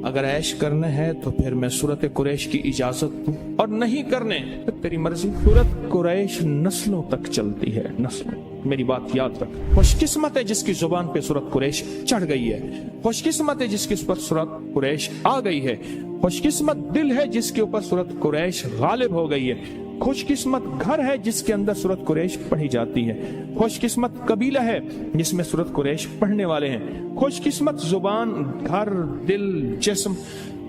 اگر عیش کرنا ہے تو پھر میں سورت قریش کی اجازت دوں، اور نہیں کرنے تو تیری مرضی۔ سورت قریش نسلوں تک چلتی ہے، نسلوں۔ میری بات یاد رکھ، خوش قسمت ہے جس کی زبان پہ سورت قریش چڑھ گئی ہے، خوش قسمت ہے جس کے اوپر سورت قریش آ گئی ہے، خوش قسمت دل ہے جس کے اوپر سورت قریش غالب ہو گئی ہے، خوش قسمت گھر ہے جس کے اندر سورت قریش پڑھی جاتی ہے، خوش قسمت قبیلہ ہے جس میں سورت قریش پڑھنے والے ہیں، خوش قسمت زبان، گھر، دل، جسم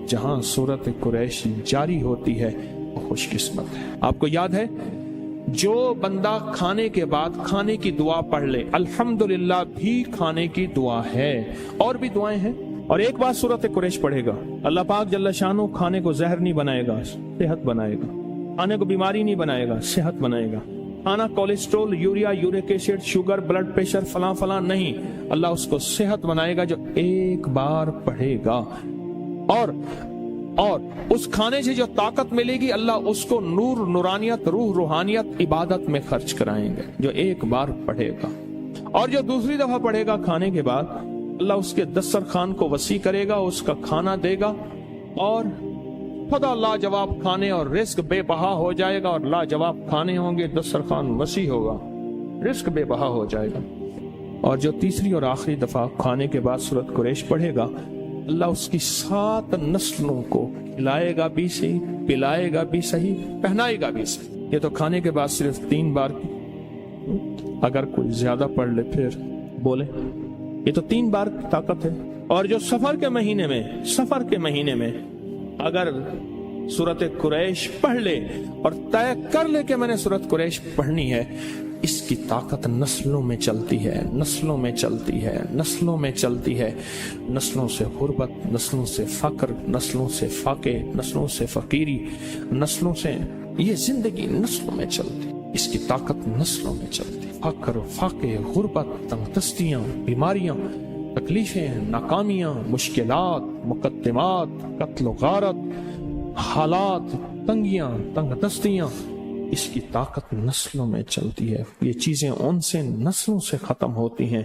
جہاں سورت قریش جاری ہوتی ہے وہ خوش قسمت ہے۔ آپ کو یاد ہے جو بندہ کھانے کے بعد کھانے کی دعا پڑھ لے، الحمدللہ بھی کھانے کی دعا ہے، اور بھی دعائیں ہیں، اور ایک بار سورت قریش پڑھے گا، اللہ پاک جل شانہ کھانے کو زہر نہیں بنائے گا، صحت بنائے گا، کھانے کو بیماری نہیں بنائے گا، صحت بنائے گا، کھانا cholesterol, urea, uric acid, sugar, blood pressure, فلاں فلاں نہیں، اللہ اس کو صحت بنائے گا جو ایک بار پڑھے گا، اور اس کھانے سے جو طاقت ملے گی اللہ اس کو نور، نورانیت، روح، روحانیت عبادت میں خرچ کرائیں گے جو ایک بار پڑھے گا، اور جو دوسری دفعہ پڑھے گا کھانے کے بعد اللہ اس کے دسترخوان کو وسیع کرے گا، اس کا کھانا دے گا، اور خدا لاجواب کھانے اور رزق بے بہا ہو جائے گا، اور لاجواب کھانے ہوں گے، دسترخوان وسیع ہوگا، رزق بے بہا ہو جائے گا۔ اور جو تیسری اور آخری دفعہ کھانے کے بعد سورت قریش پڑھے گا اللہ اس کی 7 نسلوں کو کھلائے گا بھی صحیح، پلائے گا بھی صحیح، پہنائے گا بھی صحیح۔ یہ تو کھانے کے بعد صرف 3 بار کی، اگر کوئی زیادہ پڑھ لے پھر بولے، یہ تو 3 بار کی طاقت ہے۔ اور جو سفر کے مہینے میں اگر سورت قریش پڑھ لے اور طے کر لے کہ میں نے سورت قریش پڑھنی ہے، اس کی طاقت نسلوں میں چلتی ہے، نسلوں میں چلتی ہے، نسلوں میں چلتی ہے، نسلوں سے غربت، نسلوں سے فقر، نسلوں سے فاقے، نسلوں سے فقیری، نسلوں سے یہ زندگی نسلوں میں چلتی، اس کی طاقت نسلوں میں چلتی۔ فقر، فاقے، غربت، تنگ دستیاں، بیماریاں، تکلیفیں، ناکامیاں، مشکلات، مقدمات، قتل و غارت، حالات، تنگیاں، تنگ دستیاں، اس کی طاقت نسلوں میں چلتی ہے۔ یہ چیزیں ان سے نسلوں سے ختم ہوتی ہیں۔